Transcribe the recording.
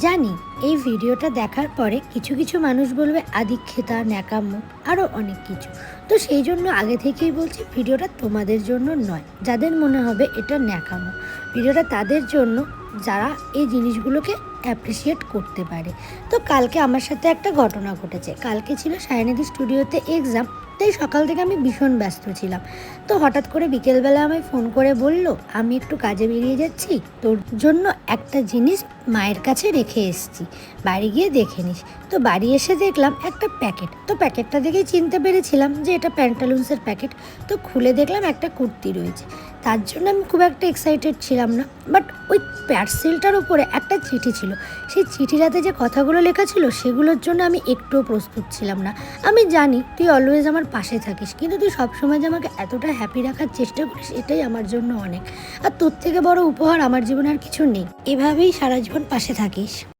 জানি এই ভিডিওটা দেখার পরে কিছু কিছু মানুষ বলবে আদিক্ষেতা ন্যাকামো আরও অনেক কিছু। তো সেই জন্য আগে থেকেই বলছি, ভিডিওটা তোমাদের জন্য নয় যাদের মনে হবে এটা ন্যাকামো। ভিডিওটা তাদের জন্য যারা এই জিনিসগুলোকে অ্যাপ্রিসিয়েট করতে পারে। তো কালকে আমার সাথে একটা ঘটনা ঘটেছে। কালকে ছিল সায়নিধি স্টুডিওতে এক্সাম, তাই সকাল থেকে আমি ভীষণ ব্যস্ত ছিলাম। তো হঠাৎ করে বিকেলবেলা আমায় ফোন করে বলল, আমি একটু কাজে বেরিয়ে যাচ্ছি, তোর জন্য একটা জিনিস মায়ের কাছে রেখে এসেছি, বাড়ি গিয়ে দেখে নিস। তো বাড়ি এসে দেখলাম একটা প্যাকেট। তো প্যাকেটটা দেখেই চিনতে পেরেছিলাম যে এটা প্যান্টালুন্সের প্যাকেট। তো খুলে দেখলাম একটা কুর্তি রয়েছে। তার জন্য আমি খুব একটা এক্সাইটেড ছিলাম না, বাট ওই পার্সেলটার উপরে একটা চিঠি ছিল। সেই চিঠিটাতে যে কথাগুলো লেখা ছিল সেগুলোর জন্য আমি একটুও প্রস্তুত ছিলাম না। আমি জানি তুই অলওয়েজ আমার পাশে থাকিস, কিন্তু তুই সবসময় যে আমাকে এতটা হ্যাপি রাখার চেষ্টা করিস এটাই আমার জন্য অনেক। আর তোর থেকে বড় উপহার আমার জীবনে আর কিছু নেই। এভাবেই সারা জীবন পাশে থাকিস।